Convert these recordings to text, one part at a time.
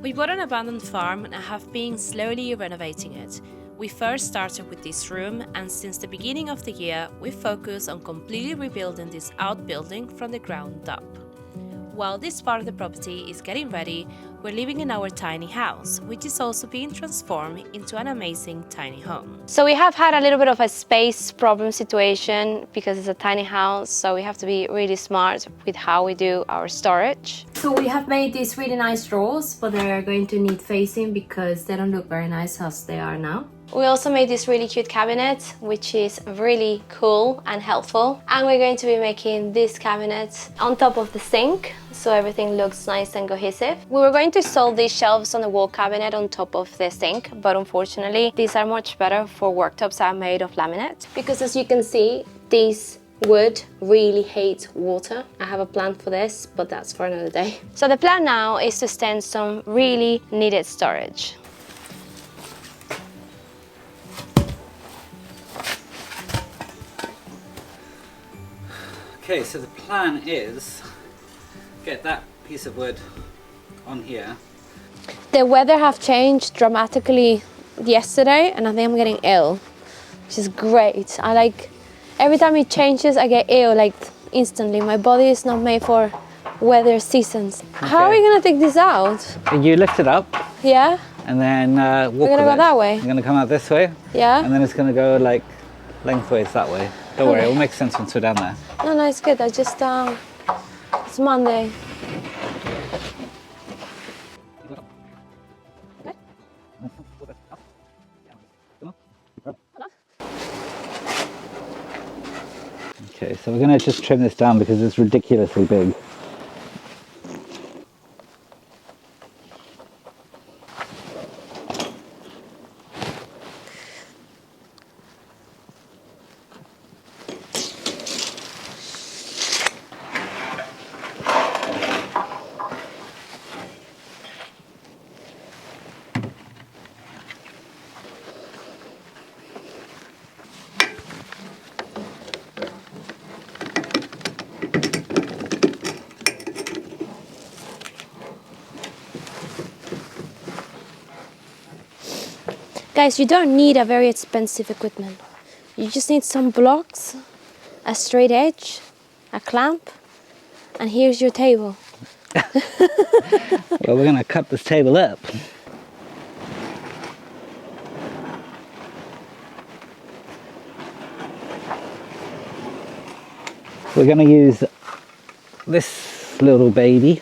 We bought an abandoned farm and have been slowly renovating it. We first started with this room, and since the beginning of the year, we focused on completely rebuilding this outbuilding from the ground up. While this part of the property is getting ready, we're living in our tiny house, which is also being transformed into an amazing tiny home. So we have had a little bit of a space problem situation because it's a tiny house, so we have to be really smart with how we do our storage. So we have made these really nice drawers, but they're going to need facing because they don't look very nice as they are now. We also made this really cute cabinet, which is really cool and helpful. And we're going to be making this cabinet on top of the sink, so everything looks nice and cohesive. We were going to install these shelves on the wall cabinet on top of the sink, but unfortunately, these are much better for worktops that are made of laminate. Because as you can see, this wood really hates water. I have a plan for this, but that's for another day. So the plan now is to stand some really needed storage. Okay, so the plan is get that piece of wood on here. The weather have changed dramatically yesterday, and I think I'm getting ill, which is great. Every time it changes, I get ill like instantly. My body is not made for weather seasons. Okay. How are we gonna take this out? You lift it up. Yeah. And then walk We're gonna go that way. You're gonna come out this way. Yeah. And then it's gonna go like lengthways that way. Don't worry, it will make sense once we're down there. No, it's good. I just it's Monday. Okay, so we're gonna just trim this down because it's ridiculously big. Guys, you don't need a very expensive equipment. You just need some blocks, a straight edge, a clamp, and here's your table. Well, we're gonna cut this table up. We're gonna use this little baby,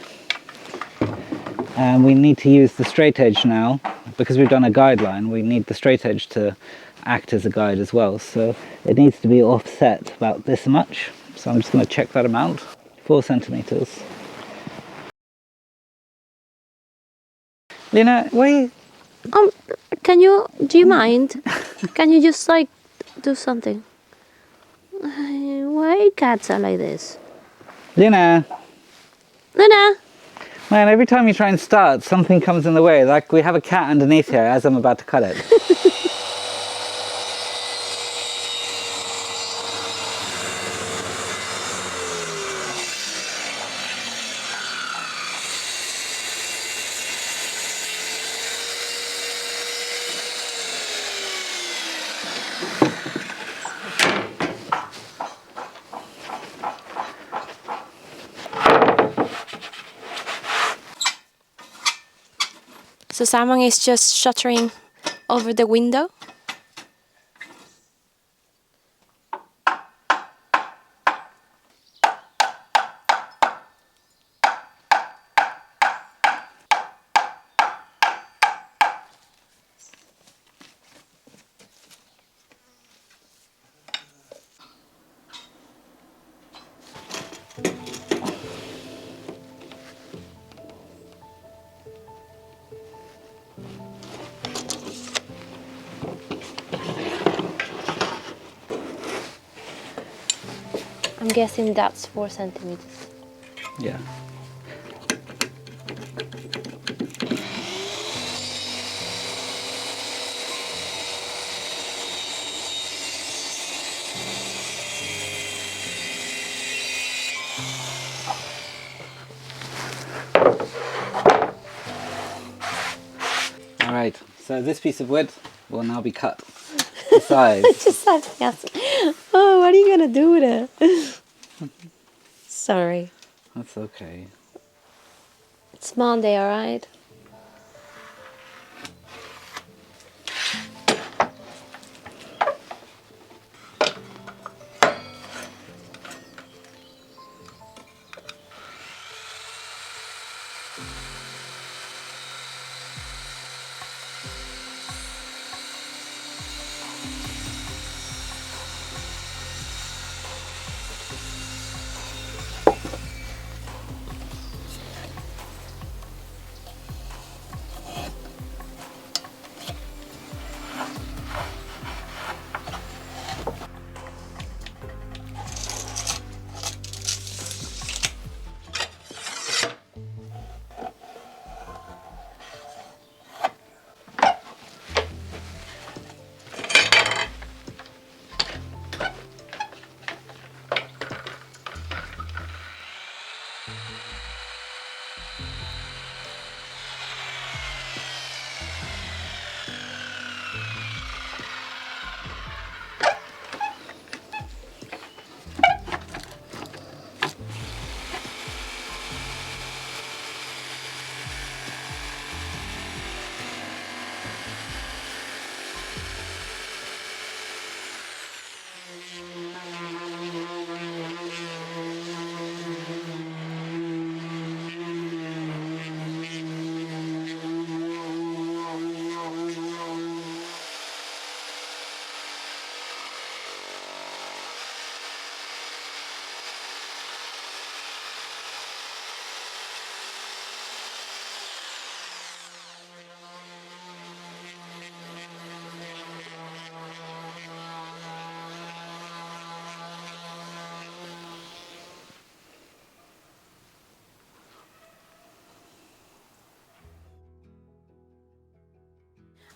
and we need to use the straight edge now. Because we've done a guideline, we need the straight edge to act as a guide as well. So it needs to be offset about this much. So I'm just going to check that amount, 4 centimeters. Lena, wait. Do you mind? Can you just do something? Why cats are like this? Lena. Lena. Man, every time you try and start, something comes in the way. Like we have a cat underneath here as I'm about to cut it. So Simon is just shuttering over the window. I'm guessing that's 4 centimeters. Yeah. Right, so this piece of wood will now be cut to size. Just yes. Oh, what are you gonna do with it? Sorry. That's okay. It's Monday, alright?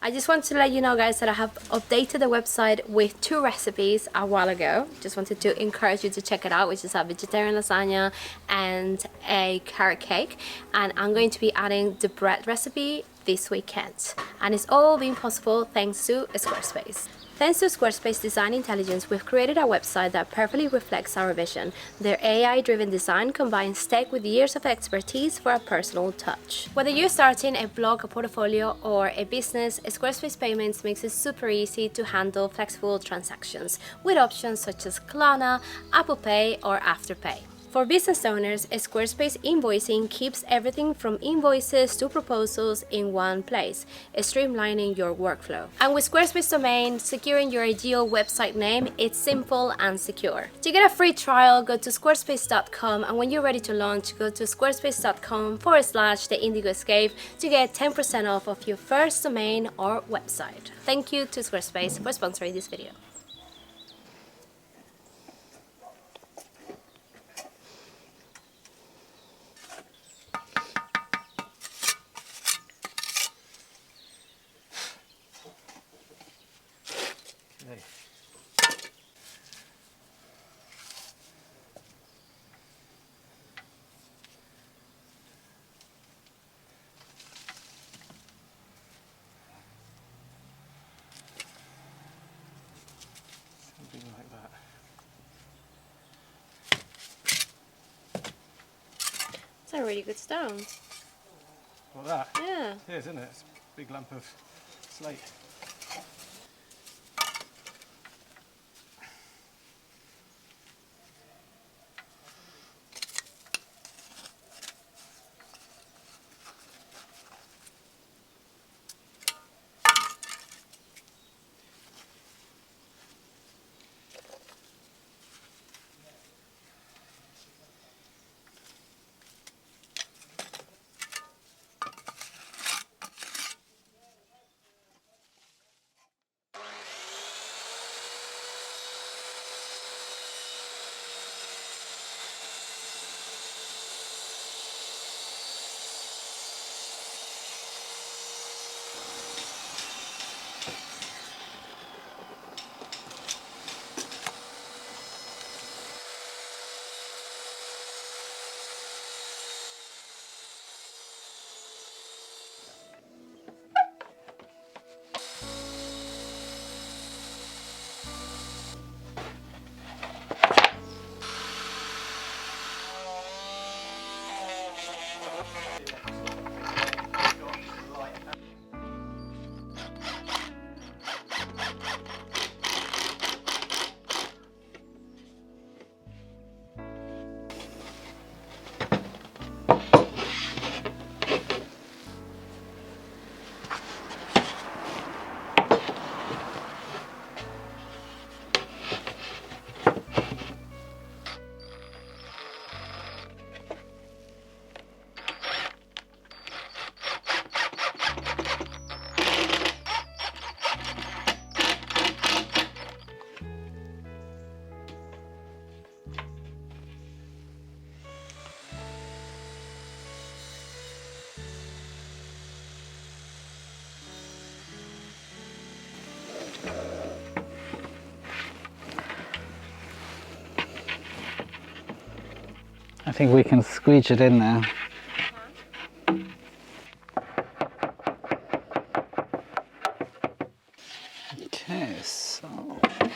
I just want to let you know, guys, that I have updated the website with 2 recipes a while ago. Just wanted to encourage you to check it out, which is a vegetarian lasagna and a carrot cake. And I'm going to be adding the bread recipe this weekend. And it's all been possible thanks to Squarespace. Thanks to Squarespace Design Intelligence, we've created a website that perfectly reflects our vision. Their AI-driven design combines tech with years of expertise for a personal touch. Whether you're starting a blog, a portfolio, or a business, Squarespace Payments makes it super easy to handle flexible transactions with options such as Klarna, Apple Pay, or Afterpay. For business owners, Squarespace Invoicing keeps everything from invoices to proposals in one place, streamlining your workflow. And with Squarespace Domain, securing your ideal website name, it's simple and secure. To get a free trial, go to squarespace.com, and when you're ready to launch, go to squarespace.com/The Indigo Escape to get 10% off of your first domain or website. Thank you to Squarespace for sponsoring this video. Something like that. It's a really good stone. Well, that? Yeah. It is, isn't it? It's a big lump of slate. I think we can squeeze it in there. Okay, so okay.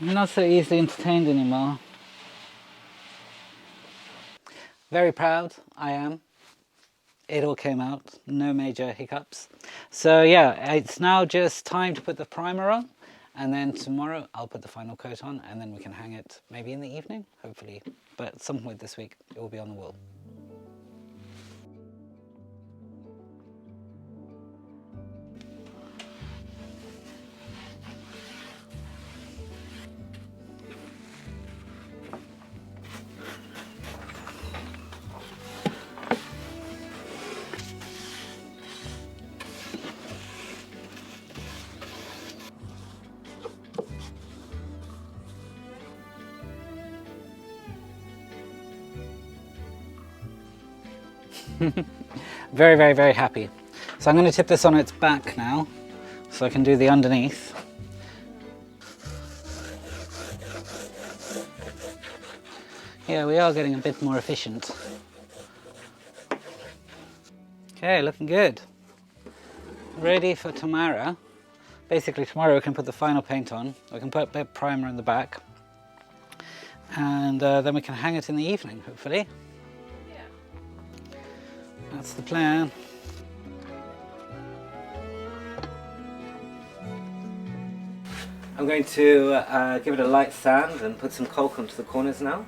I'm not so easily entertained anymore. Very proud, I am. It all came out, no major hiccups. So yeah, it's now just time to put the primer on, and then tomorrow I'll put the final coat on, and then we can hang it maybe in the evening, hopefully. But at some point this week, it will be on the wall. Very, very, very happy. So I'm going to tip this on its back now, so I can do the underneath. Yeah, we are getting a bit more efficient. Okay, looking good. Ready for tomorrow. Basically tomorrow we can put the final paint on, we can put a bit of primer in the back, and then we can hang it in the evening, hopefully. Yeah. That's the plan. I'm going to give it a light sand and put some caulk onto the corners now.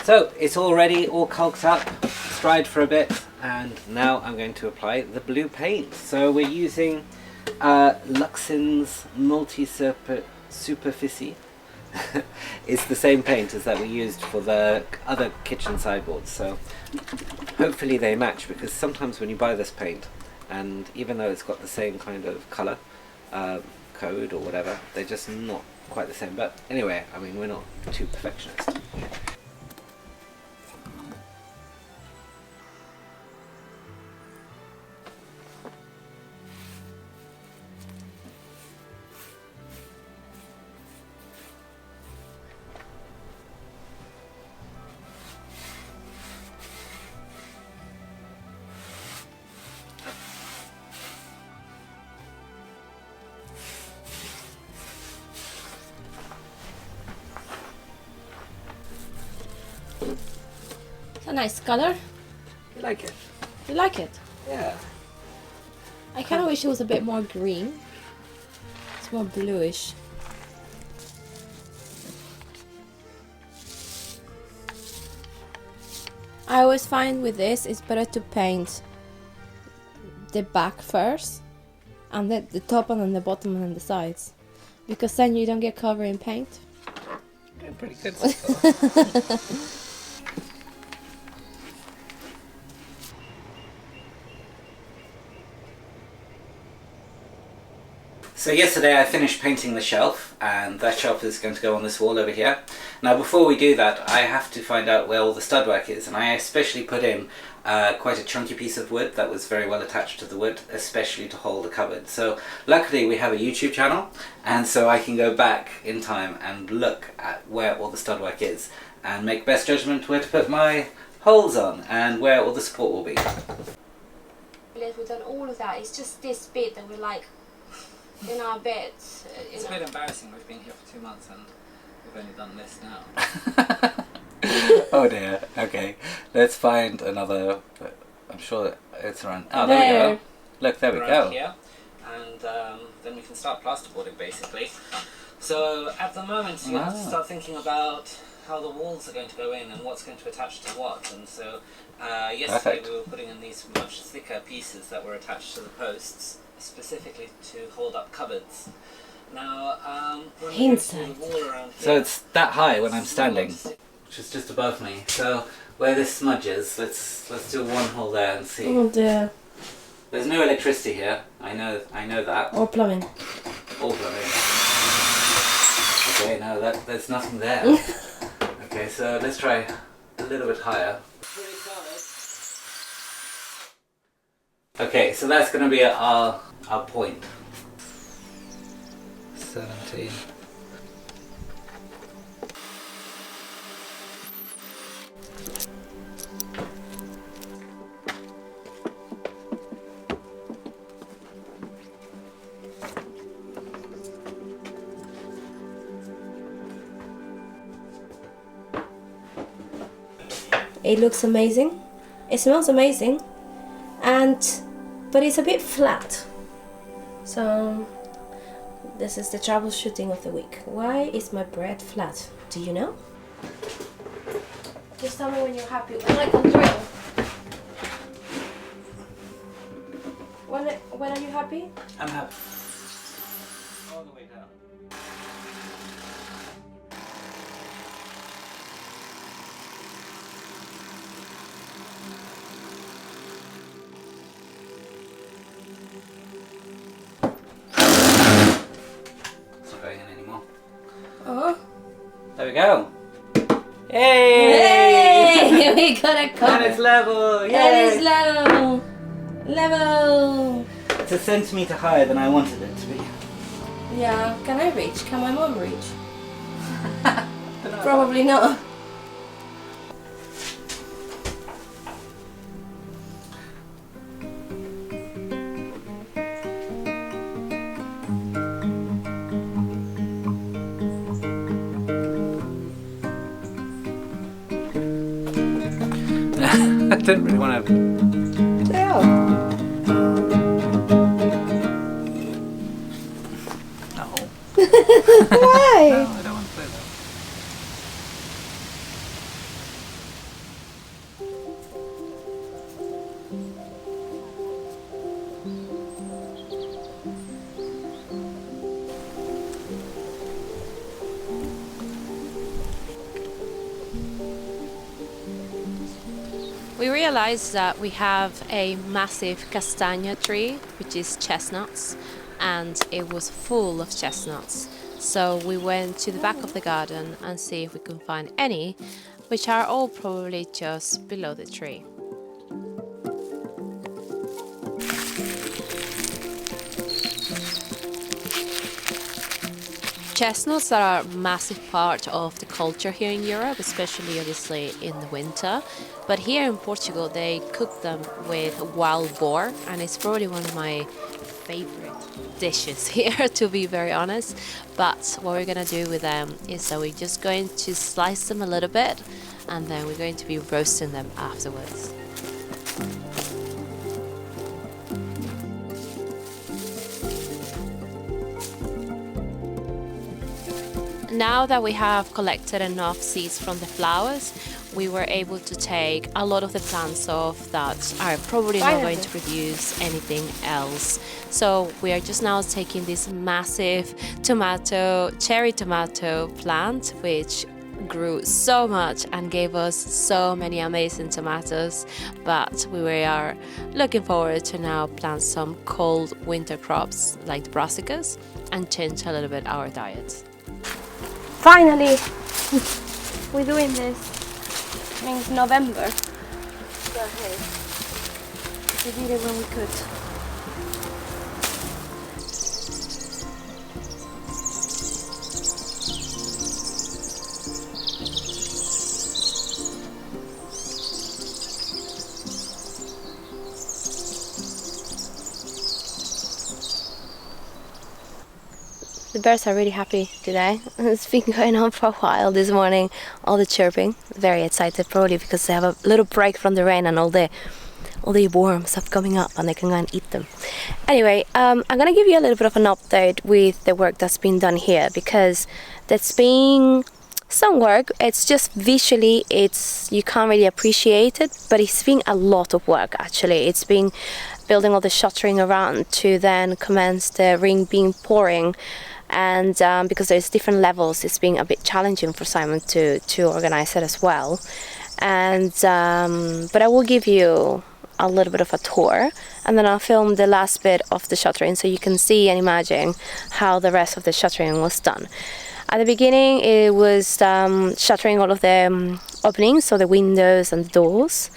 So it's already all caulked up, it's dried for a bit, and now I'm going to apply the blue paint. So we're using Luxin's Multi-Superficie. It's the same paint as that we used for the other kitchen sideboards, so hopefully they match, because sometimes when you buy this paint, and even though it's got the same kind of colour code or whatever, they're just not quite the same. But anyway, I mean, we're not too perfectionist. It's a nice color. You like it? You like it? Yeah. I kind of wish it was a bit more green. It's more bluish. I always find with this it's better to paint the back first, and then the top and then the bottom and then the sides. Because then you don't get covered in paint. Doing pretty good so far. So yesterday I finished painting the shelf, and that shelf is going to go on this wall over here. Now before we do that, I have to find out where all the stud work is, and I especially put in quite a chunky piece of wood that was very well attached to the wood, especially to hold the cupboard. So luckily we have a YouTube channel, and so I can go back in time and look at where all the stud work is and make best judgment where to put my holes on and where all the support will be. We've done all of that. It's just this bit that we're like in our bed. It's a bit embarrassing. We've been here for 2 months and we've only done this now. Oh dear. Okay, let's find another. I'm sure that it's around. Oh, there we go. Look, there we go. Here, and then we can start plasterboarding basically. So at the moment, you have to start thinking about how the walls are going to go in and what's going to attach to what. And so yesterday we were putting in these much thicker pieces that were attached to the posts, specifically to hold up cupboards. Now, when we go through the wall around here, so it's that high when I'm standing, which is just above me. So where this smudges, let's do one hole there and see. Oh dear. There's no electricity here. I know that. Or plumbing. Or plumbing. Okay, no, there's nothing there. Okay, so let's try a little bit higher. Okay, so that's going to be our point. 17. It looks amazing. It smells amazing, but it's a bit flat. So this is the troubleshooting of the week. Why is my bread flat? Do you know? Just tell me when you're happy. When I can drill. When are you happy? I'm happy. All the way down. There we go. Hey! Hey! We got a cover. And it's level. Yay! That is level. Level. It's a centimetre higher than I wanted it to be. Yeah. Can I reach? Can my mom reach? Probably not. I didn't really want to. Yeah. No. Why? No, I don't want to play that. We realized that we have a massive castagna tree, which is chestnuts, and it was full of chestnuts. So we went to the back of the garden and see if we could find any, which are all probably just below the tree. Chestnuts are a massive part of the culture here in Europe, especially obviously in the winter. But here in Portugal, they cook them with wild boar, and it's probably one of my favorite dishes here, to be very honest. But what we're gonna do with them is that we're just going to slice them a little bit, and then we're going to be roasting them afterwards. Now that we have collected enough seeds from the flowers, we were able to take a lot of the plants off that are probably not going to produce anything else. So we are just now taking this massive cherry tomato plant, which grew so much and gave us so many amazing tomatoes, but we are looking forward to now plant some cold winter crops like the brassicas and change a little bit our diet. Finally, we're doing this. I mean, it's November. So hey, we did it when we could. The birds are really happy today. It's been going on for a while this morning, all the chirping. Very excited, probably because they have a little break from the rain and all the worms have coming up and they can go and eat them. Anyway, I'm going to give you a little bit of an update with the work that's been done here, because that's been some work. It's just visually, you can't really appreciate it, but it's been a lot of work actually. It's been building all the shuttering around to then commence the ring beam pouring. And because there's different levels, it's been a bit challenging for Simon to organize it as well. And but I will give you a little bit of a tour, and then I'll film the last bit of the shuttering so you can see and imagine how the rest of the shuttering was done. At the beginning, it was shuttering all of the openings, so the windows and the doors.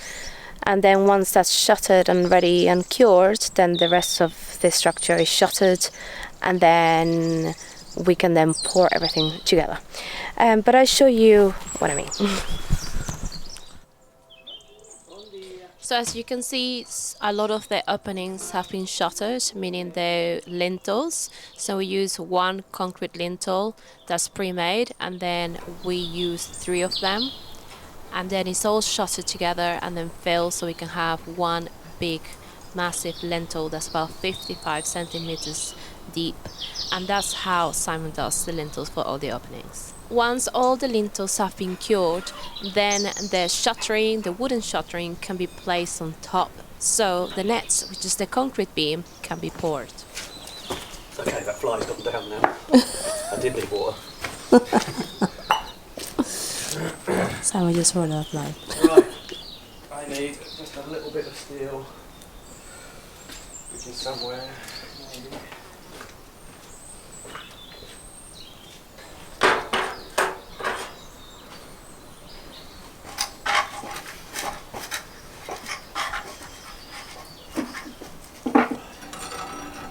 And then once that's shuttered and ready and cured, then the rest of the structure is shuttered, and then we can then pour everything together. But I'll show you what I mean. So as you can see, a lot of the openings have been shuttered, meaning the lintels. So we use one concrete lintel that's pre-made, and then we use 3 of them. And then it's all shuttered together and then filled, so we can have one big massive lintel that's about 55 centimeters deep. And that's how Simon does the lintels for all the openings. Once all the lintels have been cured, then the shuttering, the wooden shuttering, can be placed on top, so the nets, which is the concrete beam, can be poured. Okay, that fly's gone down now. I did need water. Simon just rolled out fly. Right, I need just a little bit of steel, which is somewhere, maybe.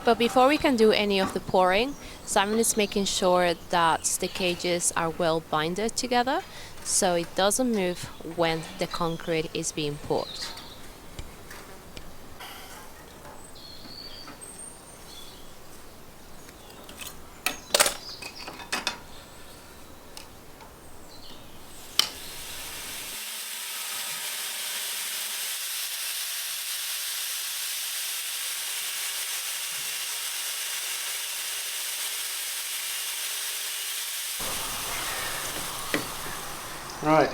But before we can do any of the pouring, Simon is making sure that the cages are well binded together, so it doesn't move when the concrete is being poured. Right.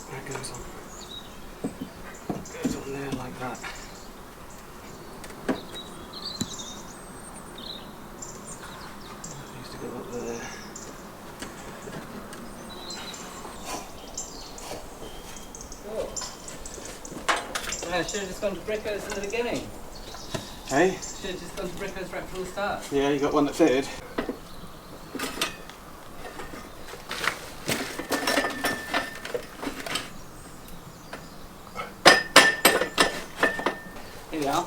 That goes on there like that. That needs to go up there. I should have just gone to brickers in the beginning. Hey? Should have just gone to brickers right from the start. Yeah, you got one that fitted. Here we are.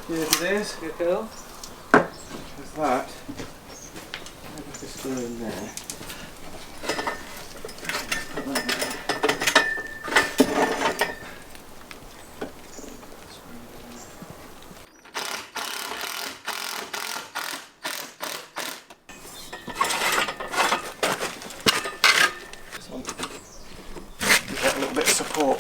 Here it is. Good girl. There's that. Maybe just go in there. Get a little bit of support.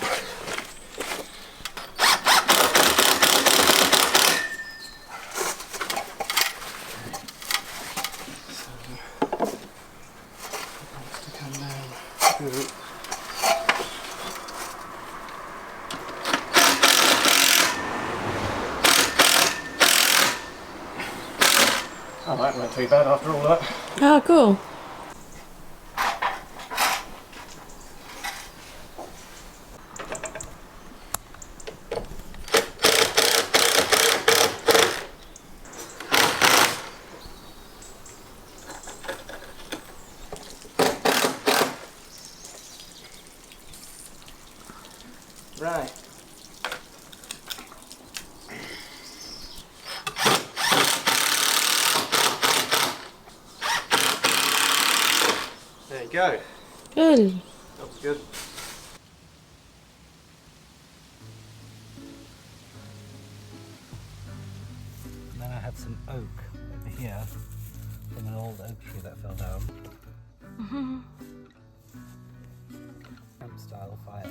Oh, that weren't too bad after all that. Oh, cool. Right. There you go. Good. That was good. And then I have some oak over here from an old oak tree that fell down. Camp style fire.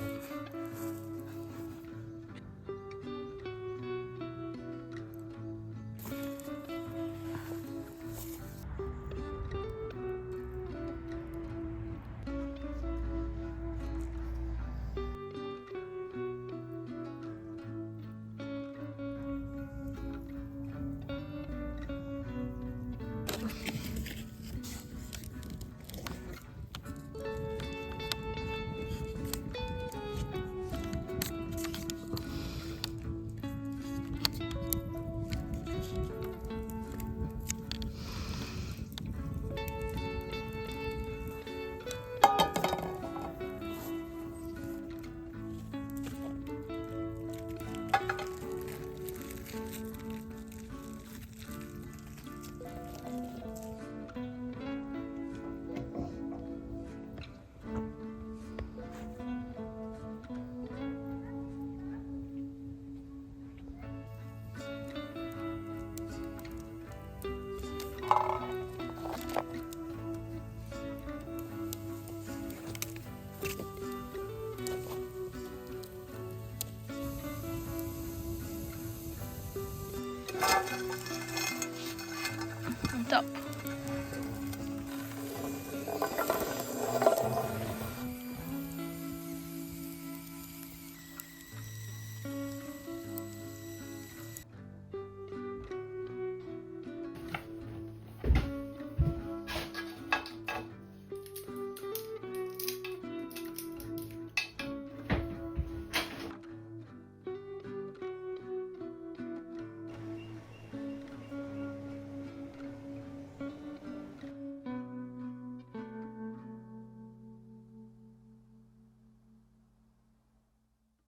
On top.